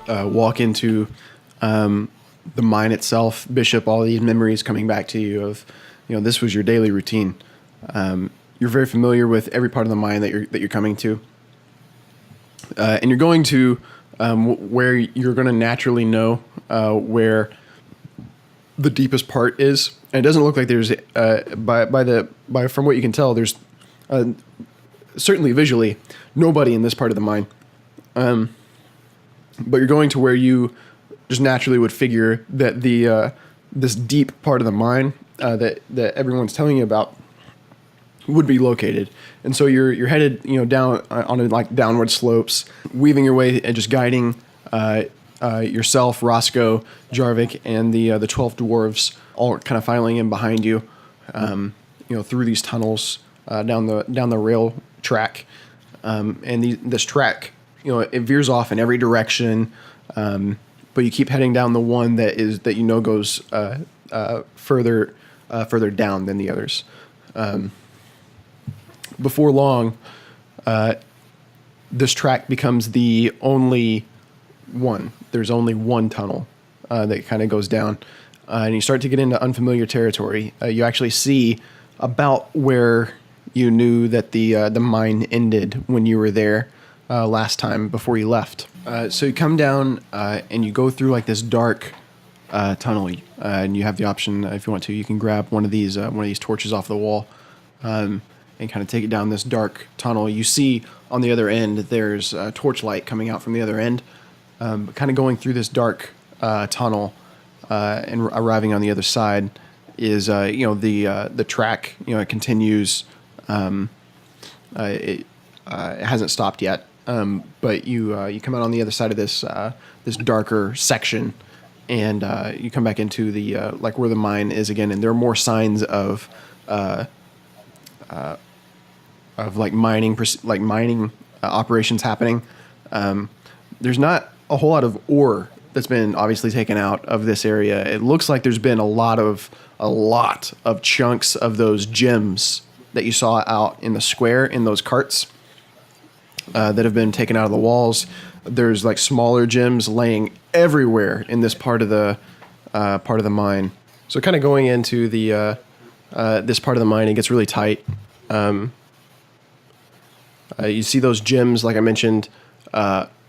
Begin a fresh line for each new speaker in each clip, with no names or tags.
walk into the mine itself, Bishop, all these memories coming back to you of, this was your daily routine. You're very familiar with every part of the mine that you're coming to, and you're going to where you're going to naturally know where the deepest part is. And it doesn't look like there's from what you can tell, there's certainly visually nobody in this part of the mine. But you're going to where you just naturally would figure that the this deep part of the mine that everyone's telling you about would be located. And so you're headed down on like downward slopes, weaving your way and just guiding yourself, Roscoe, Jarvik, and the 12 dwarves, all kind of filing in behind you, through these tunnels down the rail track, and this track, it veers off in every direction, but you keep heading down the one that goes further down than the others. Before long, this track becomes the only one. There's only one tunnel that kind of goes down, and you start to get into unfamiliar territory. You actually see about where you knew that the mine ended when you were there last time before you left. So you come down and you go through like this dark tunnel, and you have the option, if you want to, you can grab one of these torches off the wall and kind of take it down this dark tunnel. You see on the other end there's torchlight coming out from the other end, kind of going through this dark tunnel and arriving on the other side is the track. It continues. It hasn't stopped yet, but you come out on the other side of this darker section, and you come back into the like where the mine is again, and there are more signs of mining operations happening. There's not a whole lot of ore that's been obviously taken out of this area. It looks like there's been a lot of chunks of those gems that you saw out in the square in those carts that have been taken out of the walls. There's like smaller gems laying everywhere in this part of the mine. So kind of going into the this part of the mine, it gets really tight. You see those gems, like I mentioned,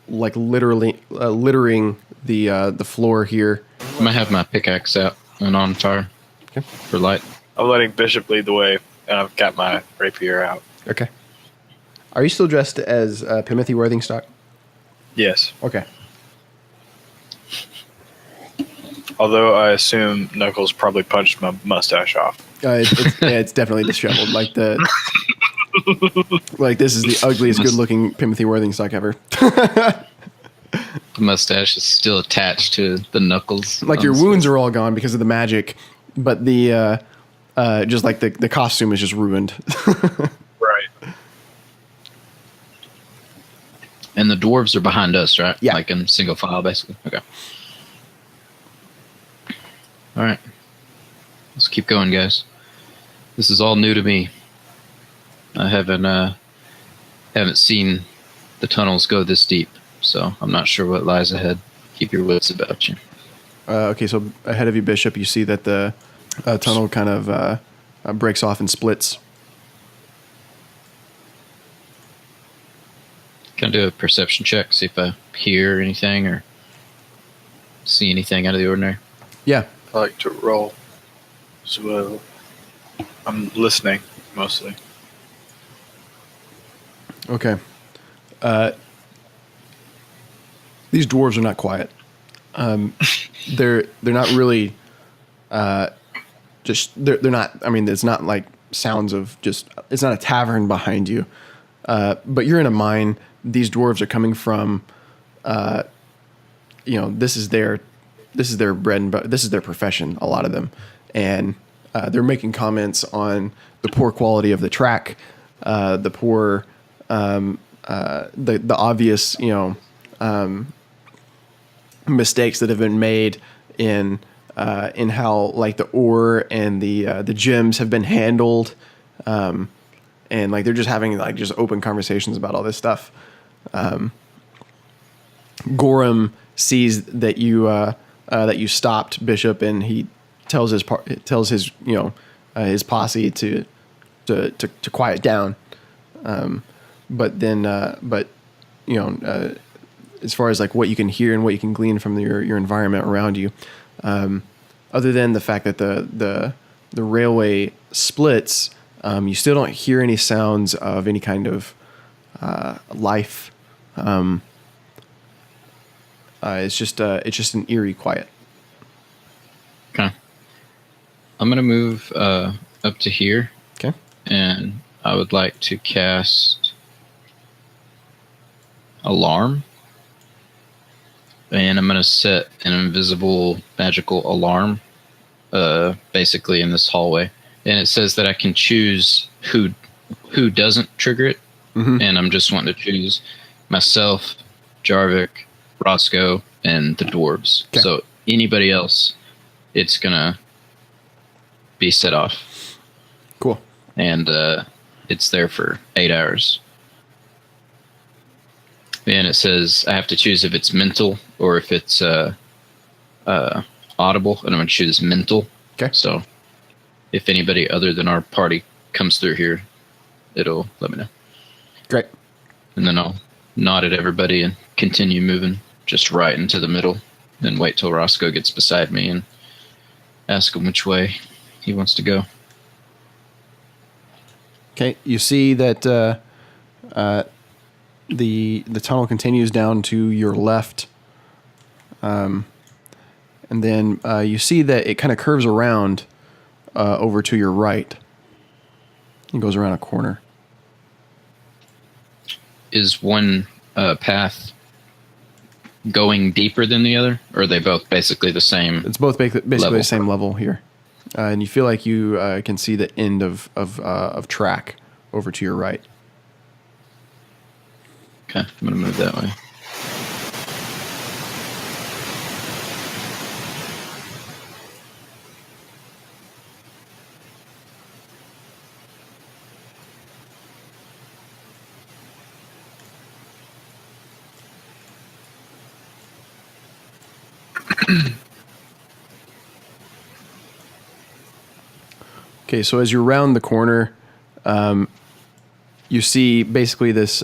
like literally littering the floor here.
I'm gonna have my pickaxe out and on fire.
Okay.
For light.
I'm letting Bishop lead the way, and I've got my rapier out.
Okay. Are you still dressed as Timothy Worthingstock?
Yes.
Okay.
Although I assume Knuckles probably punched my mustache off.
It's definitely disheveled. Like this is the ugliest good-looking Timothy Worthingstock ever.
The mustache is still attached to the knuckles.
Like your wounds are all gone because of the magic, but the just like the costume is just ruined.
Right.
And the dwarves are behind us, right?
Yeah.
Like in single file, basically. Okay. All right. Let's keep going, guys. This is all new to me. I haven't seen the tunnels go this deep, so I'm not sure what lies ahead. Keep your wits about you.
Okay, so ahead of you, Bishop, you see that the tunnel kind of breaks off and splits.
Can I do a perception check, see if I hear anything or see anything out of the ordinary?
Yeah.
I like to roll as well. I'm listening, mostly.
Okay. These dwarves are not quiet. They're not really just they're not. I mean, it's not like sounds of just. It's not a tavern behind you, but you're in a mine. These dwarves are coming from. This is their bread and butter. This is their profession. A lot of them, and they're making comments on the poor quality of the track, the poor. The obvious, mistakes that have been made in how like the ore and the gems have been handled, and like they're just having like just open conversations about all this stuff. Gorham sees that you stopped Bishop, and he tells his his posse to quiet down. But then as far as like what you can hear and what you can glean from your environment around you, other than the fact that the railway splits, you still don't hear any sounds of any kind of life. It's just an eerie quiet.
Okay. I'm gonna move up to here.
Okay.
And I would like to cast Alarm. And I'm gonna set an invisible magical alarm, basically in this hallway. And it says that I can choose who doesn't trigger it.
Mm-hmm.
And I'm just wanting to choose myself, Jarvik, Roscoe, and the dwarves.
Okay.
So anybody else, it's gonna be set off.
Cool.
And it's there for 8 hours. And it says I have to choose if it's mental or if it's audible, and I'm gonna choose mental.
Okay.
So if anybody other than our party comes through here, it'll let me know.
Great.
And then I'll nod at everybody and continue moving just right into the middle, and wait till Roscoe gets beside me and ask him which way he wants to go.
Okay. You see that the tunnel continues down to your left, and then you see that it kind of curves around over to your right. It goes around a corner.
Is one path going deeper than the other, or are they both basically the same?
It's both basically
level?
the same level here, and you feel like you can see the end of track over to your right.
Okay, I'm gonna move that way.
Okay, so as you round the corner, you see basically this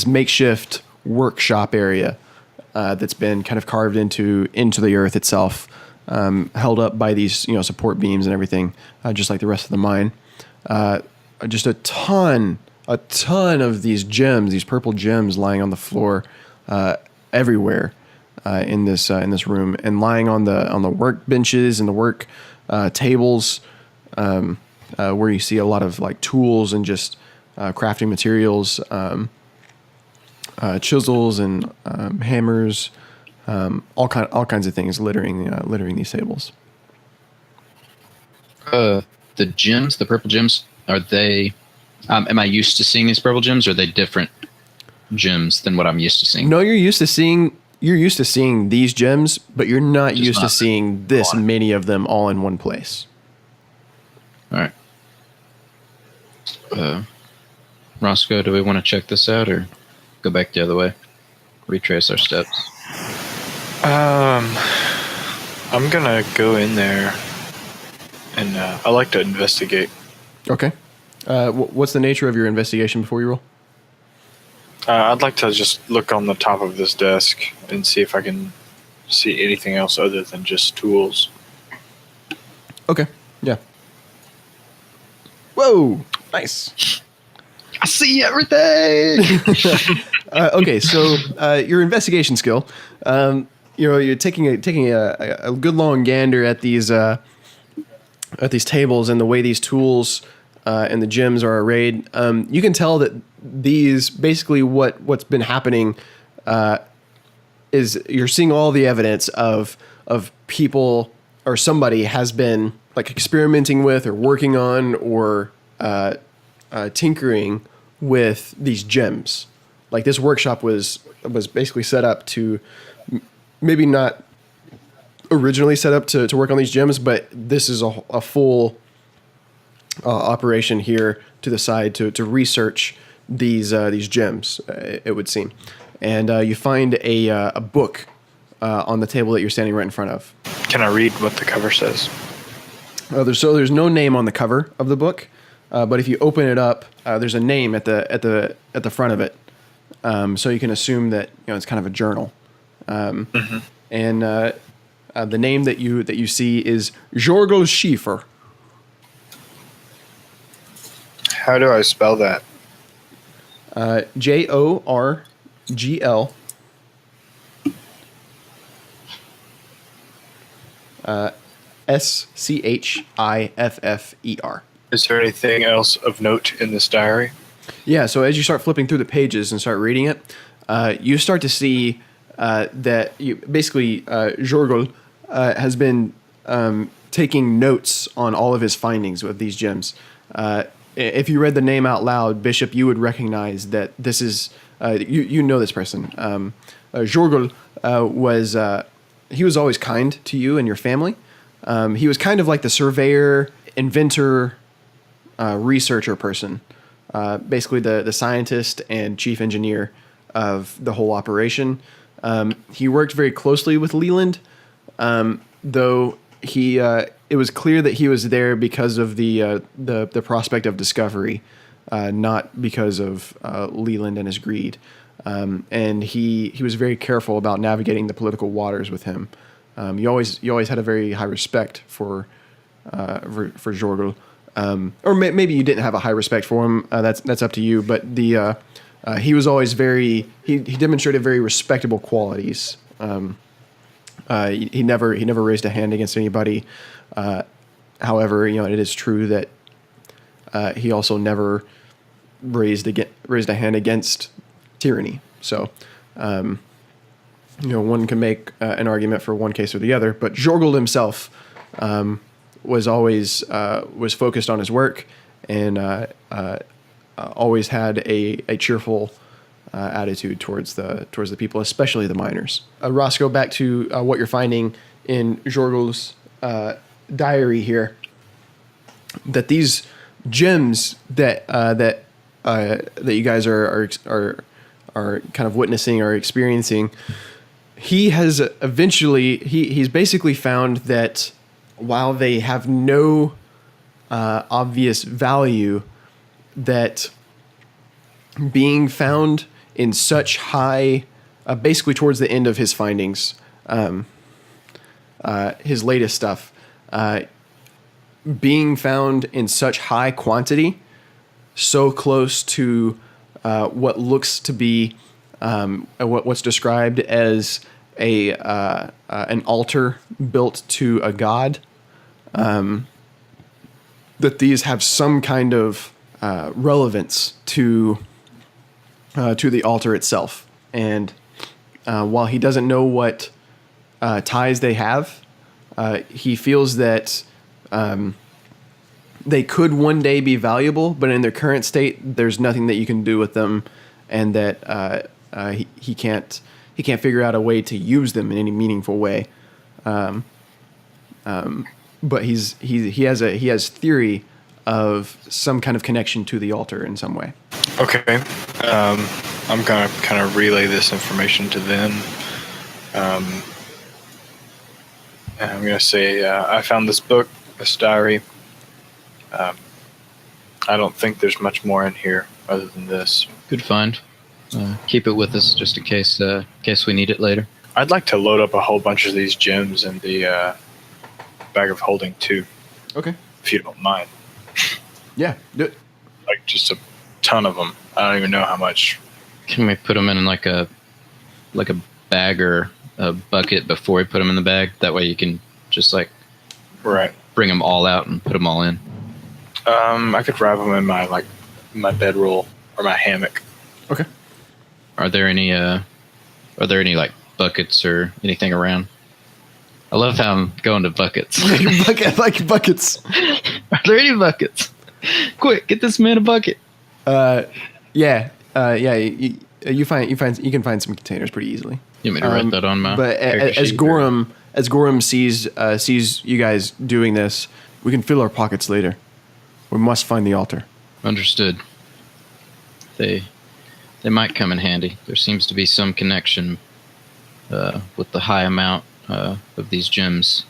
makeshift workshop area that's been kind of carved into the earth itself, held up by these support beams and everything, just like the rest of the mine. Just a ton of these gems, these purple gems, lying on the floor everywhere in this room, and lying on the work benches and the work tables, where you see a lot of like tools and just crafting materials, chisels and hammers, all kinds of things littering these tables.
The gems, the purple gems, are they? Am I used to seeing these purple gems, or are they different gems than what I'm used to seeing?
No, you're used to seeing these gems, but you're not used to seeing this many of them all in one place.
All right. Roscoe, do we want to check this out or go back the other way? Retrace our steps.
I'm gonna go in there, and I like to investigate.
Okay. What's the nature of your investigation before you roll?
I'd like to just look on the top of this desk and see if I can see anything else other than just tools.
Okay. Yeah. Whoa! Nice.
I see everything.
Okay, so your investigation skill, you're taking a good long gander at these tables and the way these tools and the gems are arrayed. You can tell that these basically what's been happening is you're seeing all the evidence of people or somebody has been like experimenting with or working on or tinkering with these gems. Like this workshop was basically set up to maybe not originally set up to work on these gems, but this is a full operation here to the side to research these gems, it would seem. and you find a book on the table that you're standing right in front of.
Can I read what the cover says?
There's no name on the cover of the book, but if you open it up, there's a name at the front of it, so you can assume that it's kind of a journal. And the name that you see is Jorgel Schiefer.
How do I spell that?
Jorgl. Schiffer.
Is there anything else of note in this diary?
Yeah, so as you start flipping through the pages and start reading it, you start to see that Jorgel has been taking notes on all of his findings with these gems. If you read the name out loud, Bishop, you would recognize that this is, you know this person. Jorgel he was always kind to you and your family. He was kind of like the surveyor, inventor, researcher person. Basically the scientist and chief engineer of the whole operation. He worked very closely with Leland, though it was clear that he was there because of the prospect of discovery, not because of Leland and his greed. And he was very careful about navigating the political waters with him. You always had a very high respect for Jorgel. Or maybe you didn't have a high respect for him. That's up to you. But he was always he demonstrated very respectable qualities. He never raised a hand against anybody. However, it is true that he also never raised a hand against tyranny. So, one can make an argument for one case or the other. But Jorgel himself was always focused on his work and always had a cheerful attitude towards the people, especially the miners. Roscoe, back to what you're finding in Jorgel's diary here. That these gems that you guys are kind of witnessing or experiencing, he has eventually he's basically found that while they have no obvious value, that being found in such high, basically towards the end of his findings, his latest stuff, being found in such high quantity, so close to what looks to be what's described as an altar built to a god, that these have some kind of relevance to the altar itself. And while he doesn't know what ties they have, he feels that they could one day be valuable, but in their current state, there's nothing that you can do with them, and that he can't figure out a way to use them in any meaningful way. But he has theory of some kind of connection to the altar in some way.
Okay. I'm gonna kind of relay this information to them. And I'm gonna say I found this book, this diary. I don't think there's much more in here other than this.
Good find. Keep it with us just in case we need it later.
I'd like to load up a whole bunch of these gems in the bag of holding too.
Okay.
If you don't mind.
Yeah, do it.
Like just a ton of them. I don't even know how much.
Can we put them in like a bag or a bucket before we put them in the bag? That way you can just
right,
bring them all out and put them all in.
I could wrap them in my bedroll or my hammock.
Okay.
Are there any like buckets or anything around? I love how I'm going to buckets.
I like buckets.
Are there any buckets? Quick, get this man a bucket.
Yeah. You can find some containers pretty easily.
You want me to write that on my?
But as Gorham sees you guys doing this, we can fill our pockets later. We must find the altar.
Understood. They It might come in handy. There seems to be some connection with the high amount of these gems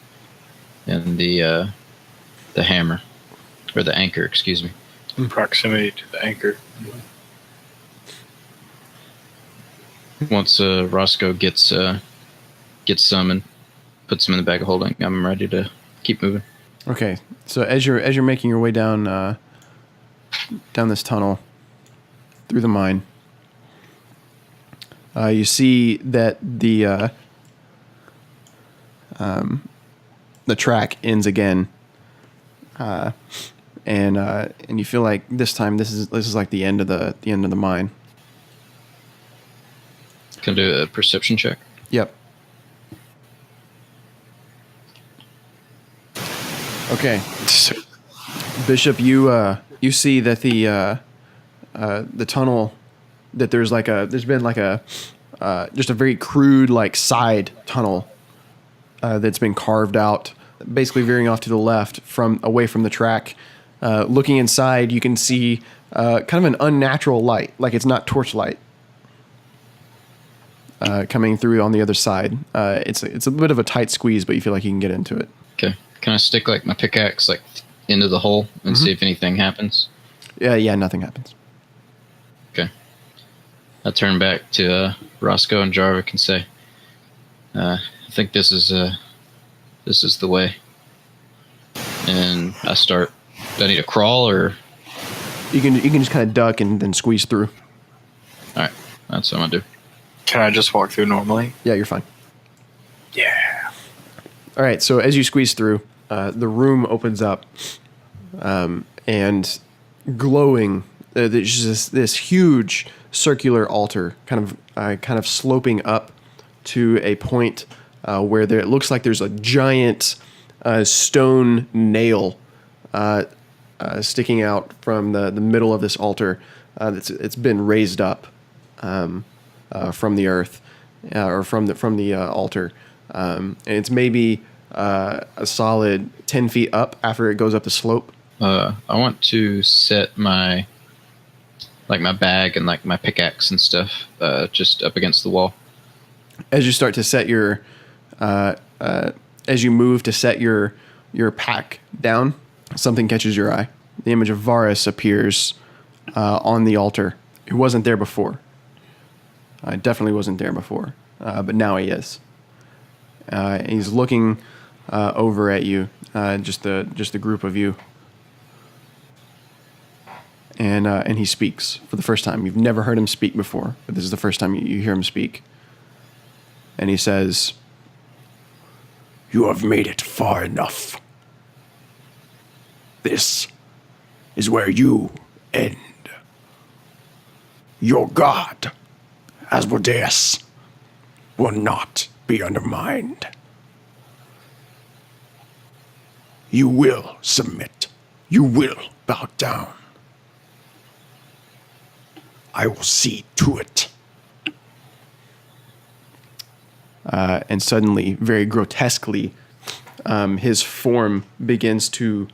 and the hammer, or the anchor, excuse me.
Proximity to the anchor.
Once Roscoe gets some and puts them in the bag of holding, I'm ready to keep moving.
Okay, so as you're making your way down this tunnel through the mine, you see that the track ends again, and you feel like this time this is like the end of the mine.
Can I do a perception check?
Yep. Okay, Bishop, you see that the tunnel, that there's been like a just a very crude like side tunnel that's been carved out, basically veering off to the left away from the track. Looking inside, you can see kind of an unnatural light, like it's not torchlight, coming through on the other side. It's a bit of a tight squeeze, but you feel like you can get into it.
Okay. Can I stick like my pickaxe like into the hole and see if anything happens?
Yeah, nothing happens.
Okay. I turn back to Roscoe and Jarvik and say, I think this is the way. And I start. Do I need to crawl, or
you can just kind of duck and then squeeze through?
All right, that's what I'm gonna do.
Can I just walk through normally?
Yeah, you're fine.
Yeah.
All right, so as you squeeze through, the room opens up, and glowing, there's just this huge circular altar, kind of sloping up to a point where it looks like there's a giant stone nail sticking out from the middle of this altar. It's been raised up from the earth, or from the altar. And it's maybe a solid 10 feet up after it goes up the slope.
I want to set my bag and like my pickaxe and stuff just up against the wall.
As you start to set as you move to set your pack down, something catches your eye. The image of Varus appears on the altar. He wasn't there before. Definitely wasn't there before, but now he is. He's looking over at you, just the group of you, and he speaks for the first time. You've never heard him speak before, but this is the first time you hear him speak. And he says, "You have made it far enough. This is where you end. Your god, Asmodeus, will not be undermined. You will submit. You will bow down. I will see to it." And suddenly, very grotesquely, his form begins to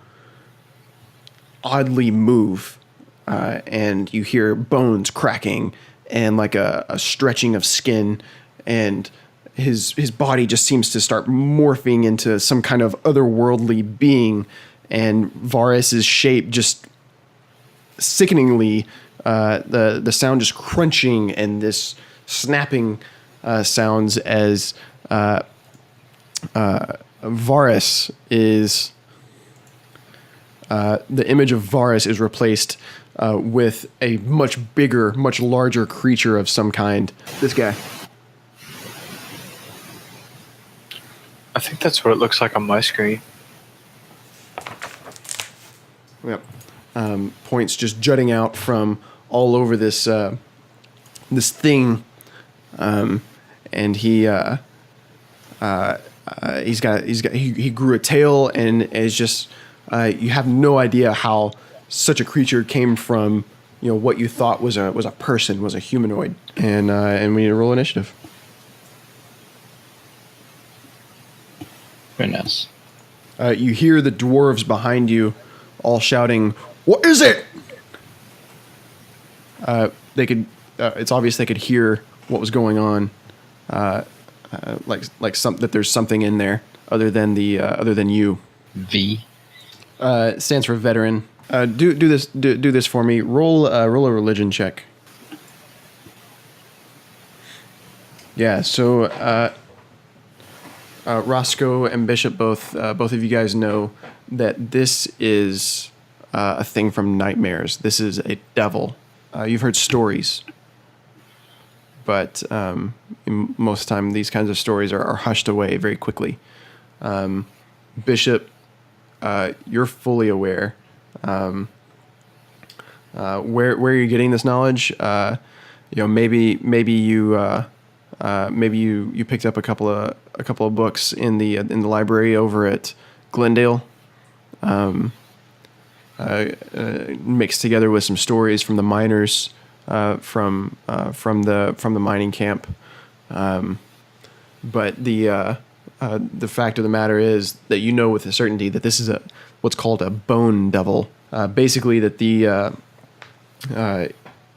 oddly move, and you hear bones cracking and like a stretching of skin, and his body just seems to start morphing into some kind of otherworldly being, and Varus's shape just sickeningly, the sound just crunching and this snapping sounds as Varus is the image of Varus is replaced with a much bigger, much larger creature of some kind. This guy.
I think that's what it looks like on my screen.
Yep. Points just jutting out from all over this this thing, and he grew a tail and is just you have no idea how such a creature came from, what you thought was a person, was a humanoid, and we need to roll initiative.
Very nice.
You hear the dwarves behind you all shouting, "What is it?" They could it's obvious they could hear what was going on, that there's something in there other than you.
V.
Stands for veteran. Do this for me. Roll a religion check. Yeah. So Roscoe and Bishop both of you guys know that this is a thing from nightmares. This is a devil. You've heard stories, but most of the time these kinds of stories are hushed away very quickly. Bishop, you're fully aware. Where you're getting this knowledge, maybe you picked up a couple of books in the library over at Glendale, mixed together with some stories from the miners, from the mining camp. But the fact of the matter is that you know with a certainty that this is what's called a bone devil. Basically, that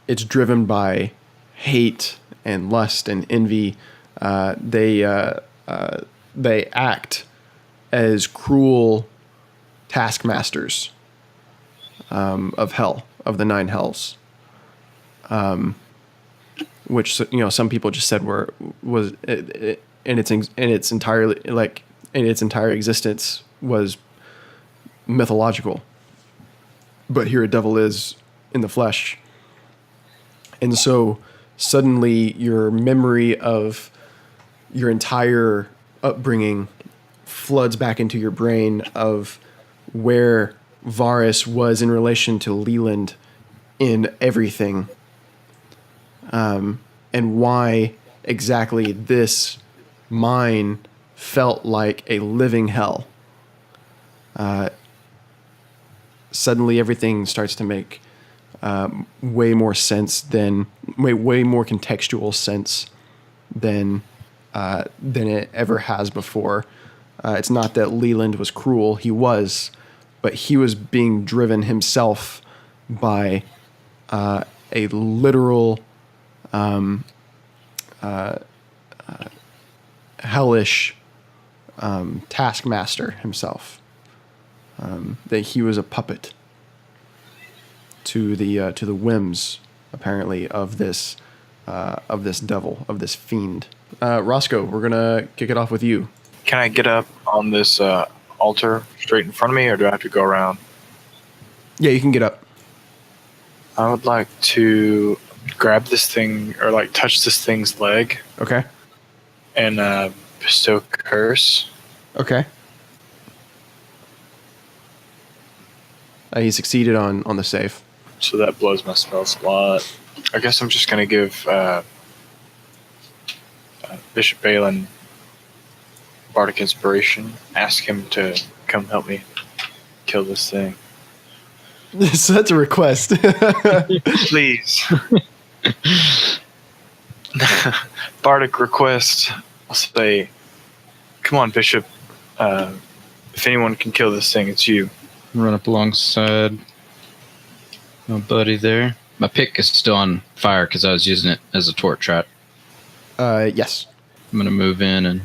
it's driven by hate and lust and envy. They act as cruel taskmasters of hell, of the nine hells, which some people just said was in its entire existence was mythological. But here a devil is in the flesh. And so suddenly your memory of your entire upbringing floods back into your brain of where Varus was in relation to Leland in everything. And why exactly this mine felt like a living hell. Suddenly everything starts to make way more contextual sense than it ever has before. It's not that Leland was cruel; he was, but he was being driven himself by a literal hellish taskmaster himself. That he was a puppet to the whims, apparently, of this devil, of this fiend. Roscoe, we're gonna kick it off with you.
Can I get up on this altar straight in front of me, or do I have to go around?
Yeah, you can get up.
I would like to grab this thing, or touch this thing's leg.
Okay.
And bestow curse.
Okay. He succeeded on the save.
So that blows my spell slot. I guess I'm just going to give Bishop Balin Bardic Inspiration. Ask him to come help me kill this thing.
So that's a request.
Please. Bardic request. I'll say, come on, Bishop. If anyone can kill this thing, it's you.
Run up alongside my buddy there. My pick is still on fire because I was using it as a torch, right?
Yes.
I'm going to move in and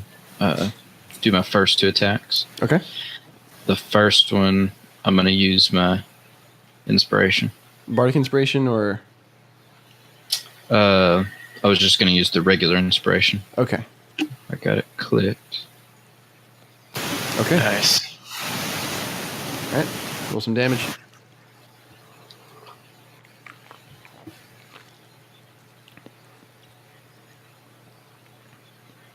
do my first 2 attacks.
Okay.
The first one, I'm going to use my inspiration.
Bardic Inspiration or?
I was just going to use the regular inspiration.
Okay.
I got it clicked.
Okay.
Nice.
All right. Roll some damage.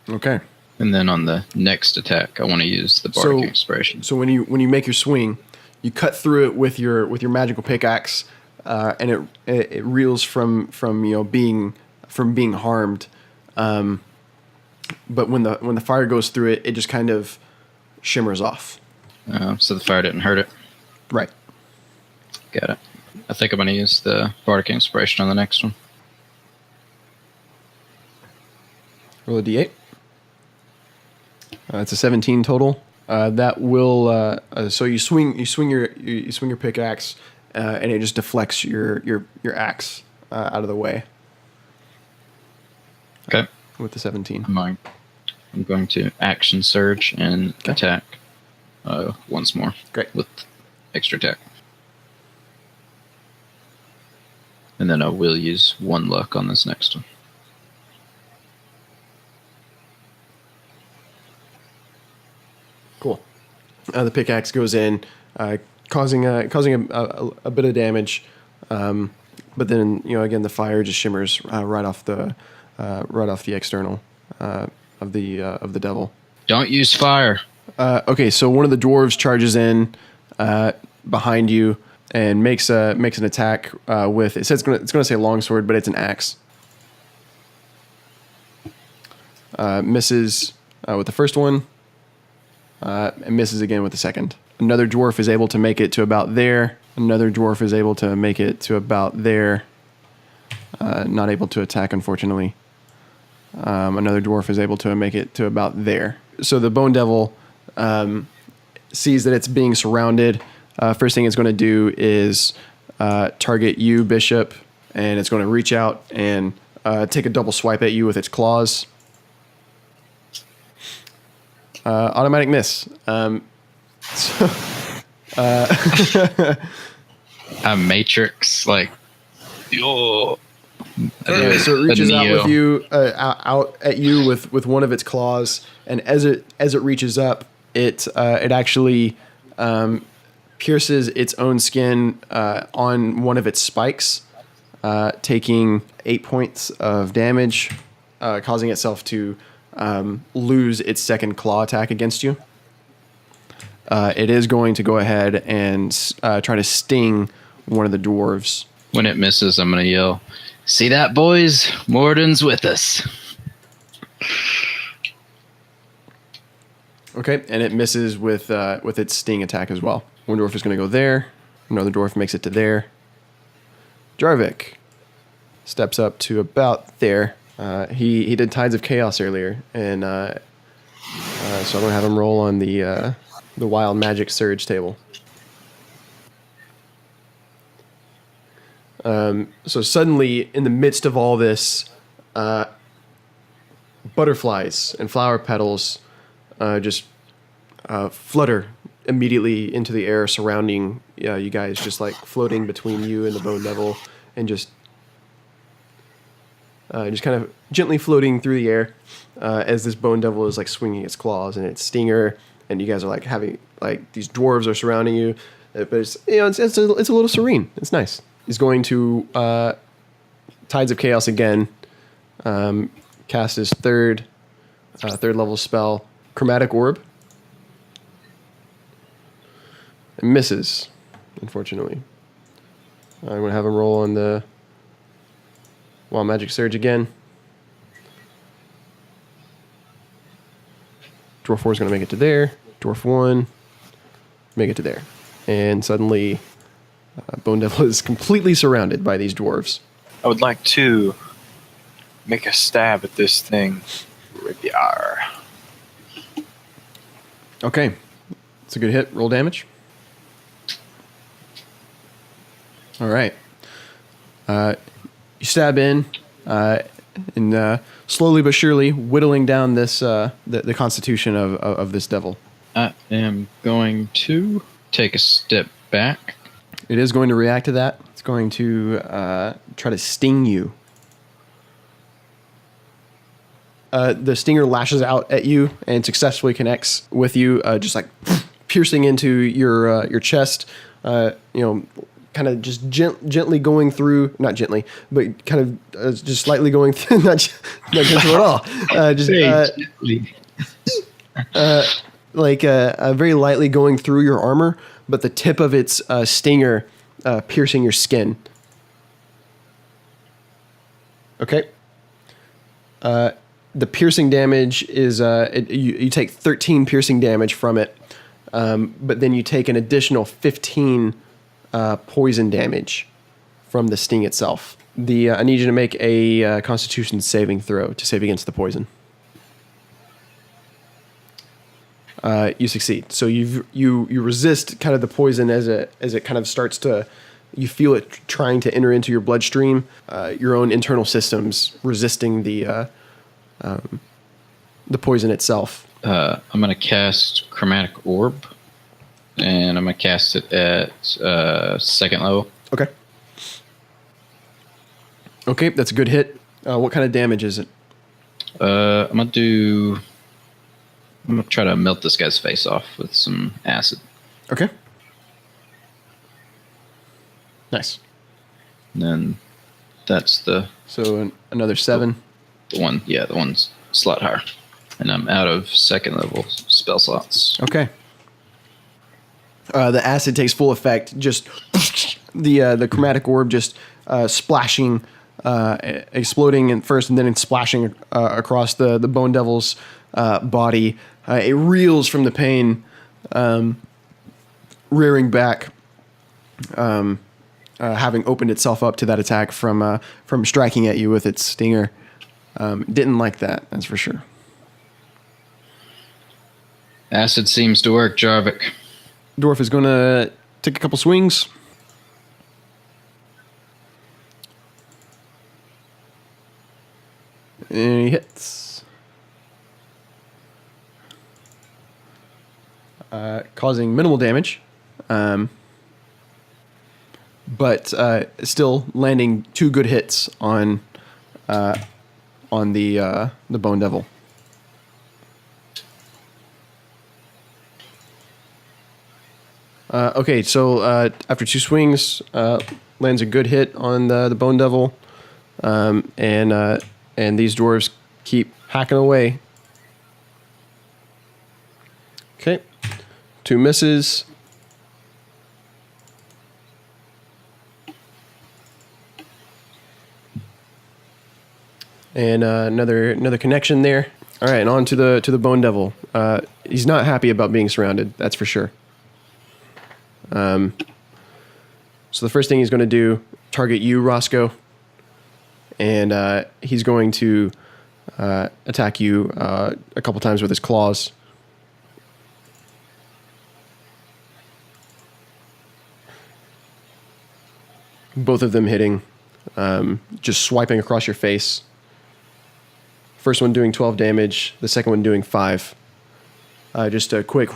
Okay.
And then on the next attack, I want to use the Bardic Inspiration.
So when you make your swing, you cut through it with your magical pickaxe, and it reels from being harmed. But when the fire goes through it, it just kind of shimmers off.
So the fire didn't hurt it.
Right.
Got it. I think I'm going to use the Bardic Inspiration on the next one.
Roll a d8. It's a 17 total. That will. So you swing your pickaxe, and it just deflects your axe out of the way.
Okay.
with the 17.
I'm going to action surge and attack once more.
Great.
With extra attack. And then I will use 1 luck on this next one.
Cool. The pickaxe goes in, causing a bit of damage, but then again the fire just shimmers right off the external of the devil.
Don't use fire.
Okay, so one of the dwarves charges in behind you and makes an attack with. It says it's going to say longsword, but it's an axe. Misses with the first one. And misses again with the second. Another dwarf is able to make it to about there. Another dwarf is able to make it to about there. Not able to attack, unfortunately. Another dwarf is able to make it to about there. So the Bone Devil sees that it's being surrounded. First thing it's going to do is target you, Bishop, and it's going to reach out and take a double swipe at you with its claws. Automatic miss. A
Matrix, like,
so it reaches out with you, out at you with one of its claws, and as it reaches up, it actually pierces its own skin on one of its spikes, taking 8 points of damage, causing itself to lose its second claw attack against you. It is going to go ahead and try to sting one of the dwarves.
When it misses, I'm going to yell, "See that, boys? Moradin's with us."
Okay, and it misses with its sting attack as well. One dwarf is going to go there. Another dwarf makes it to there. Jarvik steps up to about there. He did Tides of Chaos earlier, and so I'm going to have him roll on the Wild Magic Surge table. So suddenly, in the midst of all this, butterflies and flower petals just flutter immediately into the air surrounding you guys, just like floating between you and the Bone Devil, and just kind of gently floating through the air as this Bone Devil is like swinging its claws and its stinger, and you guys are like having like these dwarves are surrounding you, but it's it's a little serene. It's nice. He's going to Tides of Chaos again, cast his third level spell, Chromatic Orb. It misses, unfortunately. I'm going to have him roll on the Wild Magic Surge again. Dwarf 4 is going to make it to there. Dwarf 1, make it to there. And suddenly, Bone Devil is completely surrounded by these dwarves.
I would like to make a stab at this thing. Rapier.
Okay. It's a good hit. Roll damage. All right. You stab in, and slowly but surely whittling down this the constitution of this devil.
I am going to take a step back.
It is going to react to that. It's going to try to sting you. The stinger lashes out at you and successfully connects with you, just like piercing into your chest. Kind of just gently going through, not gently, but kind of just slightly going through, not gentle at all. Very lightly going through your armor, but the tip of its stinger piercing your skin. Okay. The piercing damage is you take 13 piercing damage from it, but then you take an additional 15 poison damage from the sting itself. I need you to make a Constitution saving throw to save against the poison. You succeed. So you resist kind of the poison as it kind of starts to. You feel it trying to enter into your bloodstream. Your own internal systems resisting the the poison itself.
I'm going to cast Chromatic Orb, and I'm going to cast it at 2nd level.
Okay. Okay, that's a good hit. What kind of damage is it?
I'm going to try to melt this guy's face off with some acid.
Okay. Nice.
And then that's
So another 7.
the one's slot higher. And I'm out of 2nd level spell slots.
Okay. The acid takes full effect. Just the chromatic orb just splashing, exploding at first, and then splashing across the bone devil's body. It reels from the pain, rearing back, having opened itself up to that attack from striking at you with its stinger. Didn't like that, that's for sure.
Acid seems to work, Jarvik.
Dwarf is going to take a couple swings. And he hits. Causing minimal damage. But still landing 2 good hits on the Bone Devil. Okay, so after 2 swings, lands a good hit on the Bone Devil, and these dwarves keep hacking away. Okay, 2 misses. And another connection there. All right, and on to the Bone Devil. He's not happy about being surrounded, that's for sure. So the first thing he's going to do, target you, Roscoe, and he's going to attack you a couple times with his claws. Both of them hitting, just swiping across your face. First one doing 12 damage, the second one doing 5. Just a quick,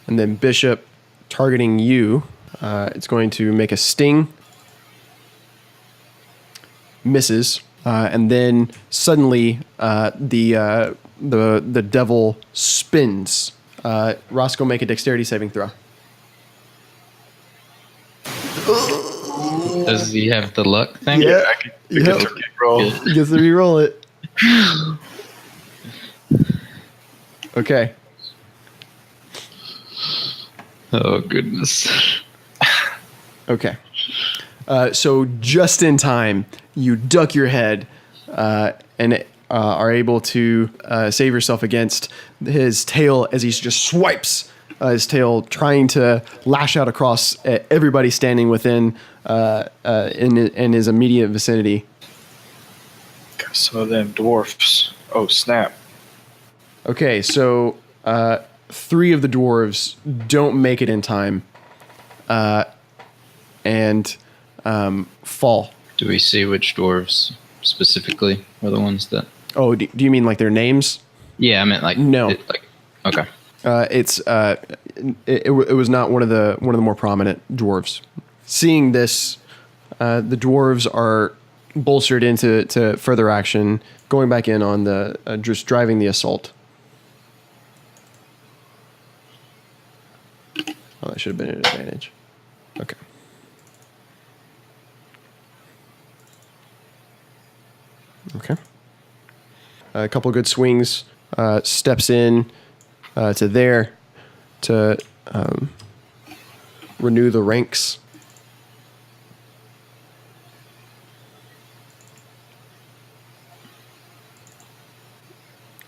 and then Bishop targeting you. It's going to make a sting. Misses, and then suddenly the devil spins. Roscoe, make a dexterity saving throw.
Does he have the luck thing?
Yeah.
I get to roll.
He gets to re-roll it. Okay.
Oh, goodness.
Okay. So just in time, you duck your head and are able to save yourself against his tail as he just swipes his tail, trying to lash out across everybody standing within in his immediate vicinity.
Got some of them dwarfs. Oh, snap.
Okay, so 3 of the dwarves don't make it in time and fall.
Do we see which dwarves specifically are the ones that...
Oh, do you mean like their names?
Yeah, I meant like...
No.
Okay.
It was not one of the more prominent dwarves. Seeing this, the dwarves are bolstered into further action, going back in on the just driving the assault. Oh, that should have been an advantage. Okay. Okay. A couple good swings. Steps in to there to renew the ranks.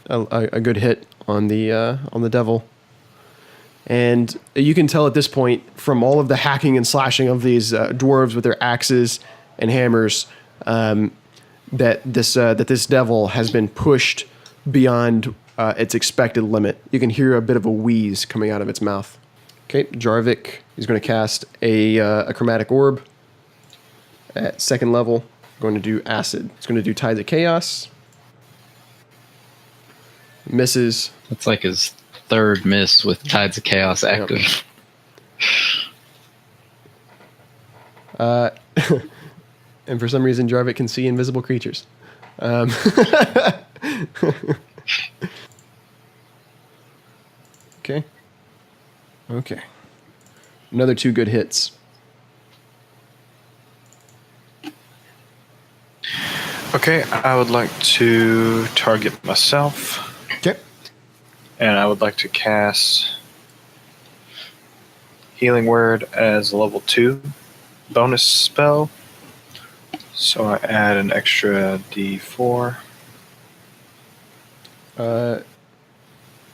A good hit on the devil. And you can tell at this point from all of the hacking and slashing of these dwarves with their axes and hammers that this devil has been pushed beyond its expected limit. You can hear a bit of a wheeze coming out of its mouth. Okay, Jarvik is going to cast a chromatic orb at 2nd level. Going to do acid. It's going to do Tides of Chaos. Misses.
That's like his third miss with Tides of Chaos active.
And for some reason, Jarvik can see invisible creatures. Okay. Okay. Another 2 good hits.
Okay, I would like to target myself,
Okay.
and I would like to cast Healing Word as a level 2 bonus spell. So I add an extra D4.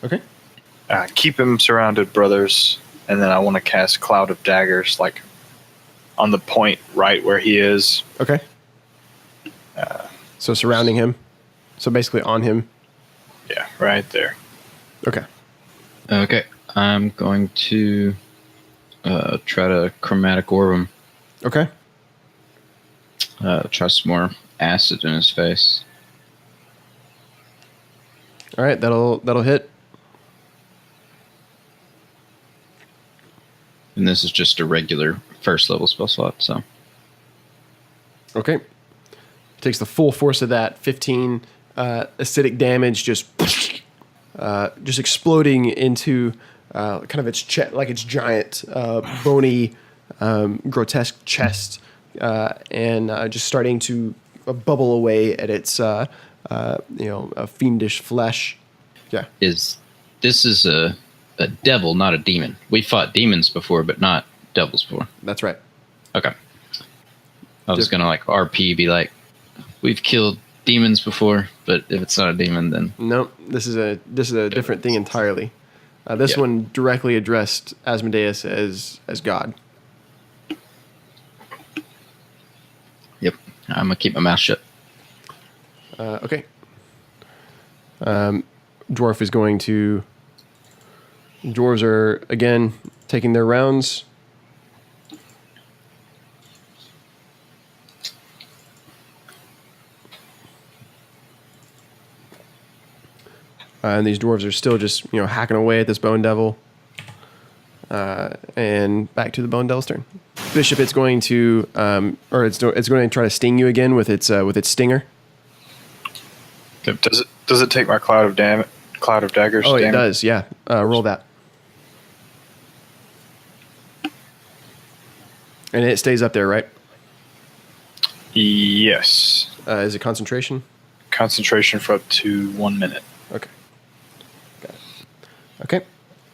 Okay.
Keep him surrounded, brothers, and then I want to cast Cloud of Daggers, like on the point right where he is.
Okay. So surrounding him. So basically on him.
Yeah, right there.
Okay.
Okay, I'm going to try to chromatic orb him.
Okay.
Try some more acid in his face.
All right. That'll hit.
And this is just a regular first level spell slot, so.
Okay. Takes the full force of that 15 acidic damage, just exploding into kind of its chest, like its giant, bony, grotesque chest, and just starting to bubble away at its fiendish flesh. Yeah.
This is a devil, not a demon. We fought demons before, but not devils before.
That's right.
Okay. I was gonna like RP, be like, we've killed demons before, but if it's not a demon, then
No, this is a different thing entirely. This one directly addressed Asmodeus as God.
yep. I'm gonna keep my mouth shut.
Okay. Dwarf is going to. Dwarves are again taking their rounds. And these dwarves are still just hacking away at this bone devil. And back to the bone devil's turn. Bishop, it's going to it's going to try to sting you again with its stinger.
Does it take my Cloud of Daggers?
Oh,
damage?
it does. Yeah. Roll that. And it stays up there, right?
Yes.
Is it concentration?
Concentration for up to 1 minute.
Okay. Got it. Okay.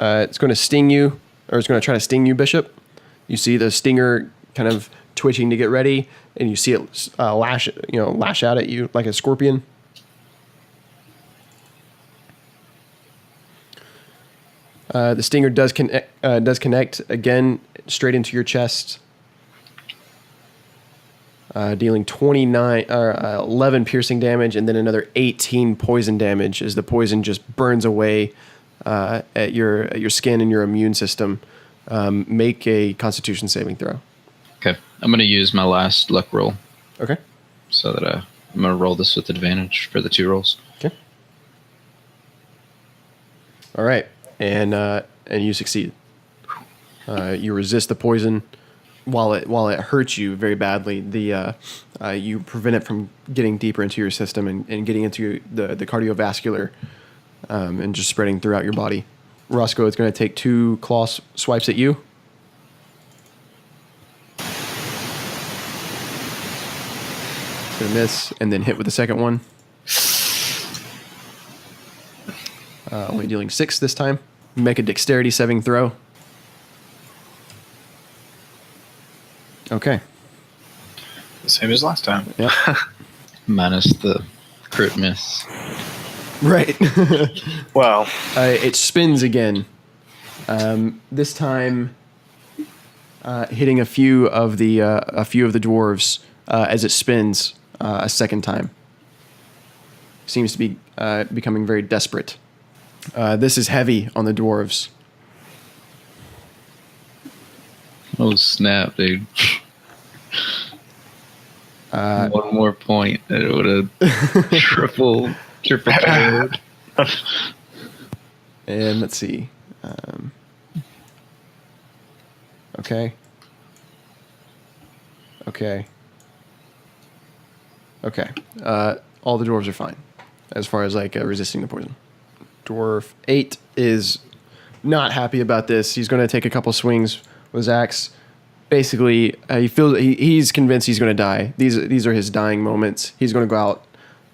It's going to sting you, or it's going to try to sting you, Bishop. You see the stinger kind of twitching to get ready, and you see it lash out at you like a scorpion. The stinger does connect again straight into your chest, dealing 11 piercing damage, and then another 18 poison damage as the poison just burns away at your skin and your immune system. Make a Constitution saving throw.
Okay. I'm gonna use my last luck roll.
Okay.
So that I'm gonna roll this with advantage for the 2 rolls.
Okay. All right, and you succeed. You resist the poison. While it hurts you very badly, you prevent it from getting deeper into your system and getting into the cardiovascular and just spreading throughout your body. Roscoe is going to take 2 claw swipes at you. Going to miss and then hit with the second one. Only dealing 6 this time. Make a dexterity saving throw. Okay.
The same as last time.
Yep.
Minus the crit miss.
Right.
Well,
It spins again. This time, hitting a few of the dwarves as it spins a second time. Seems to be becoming very desperate. This is heavy on the dwarves.
Oh snap, dude! One more point, and it would have triple carried.
And let's see. Okay. Okay. Okay. All the dwarves are fine as far as like resisting the poison. Dwarf 8 is not happy about this. He's going to take a couple swings with his axe. Basically, he's convinced he's going to die. These are his dying moments. He's going to go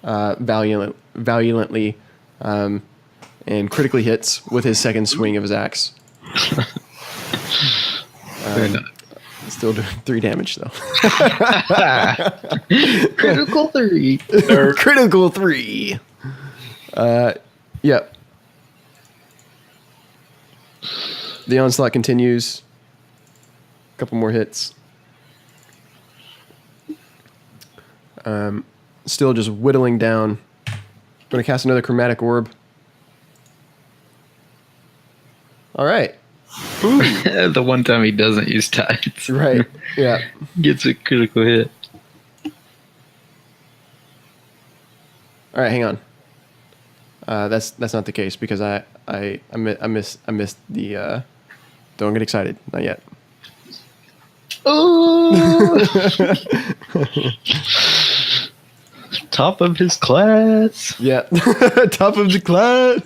out valiantly and critically hits with his second swing of his axe. Still doing 3 damage though.
Critical 3.
Critical 3. Yep. The onslaught continues. A couple more hits. Still just whittling down. Going to cast another chromatic orb. All right.
The one time he doesn't use tides.
Right. Yeah.
Gets a critical hit.
All right. Hang on. That's not the case because I missed the. Don't get excited. Not yet.
Oh! Top of his class.
Yeah. Top of the class.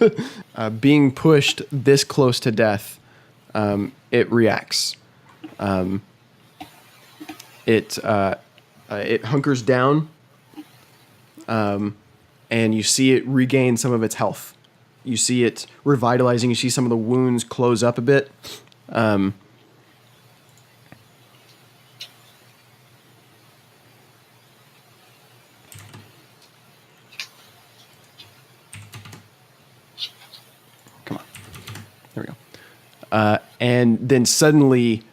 Being pushed this close to death, it reacts. It hunkers down, and you see it regain some of its health. You see it revitalizing. You see some of the wounds close up a bit. Come on. There we go. And then suddenly,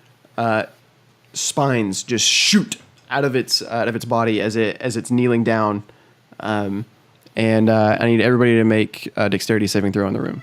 spines just shoot out of its body as it's kneeling down. And I need everybody to make a dexterity saving throw in the room.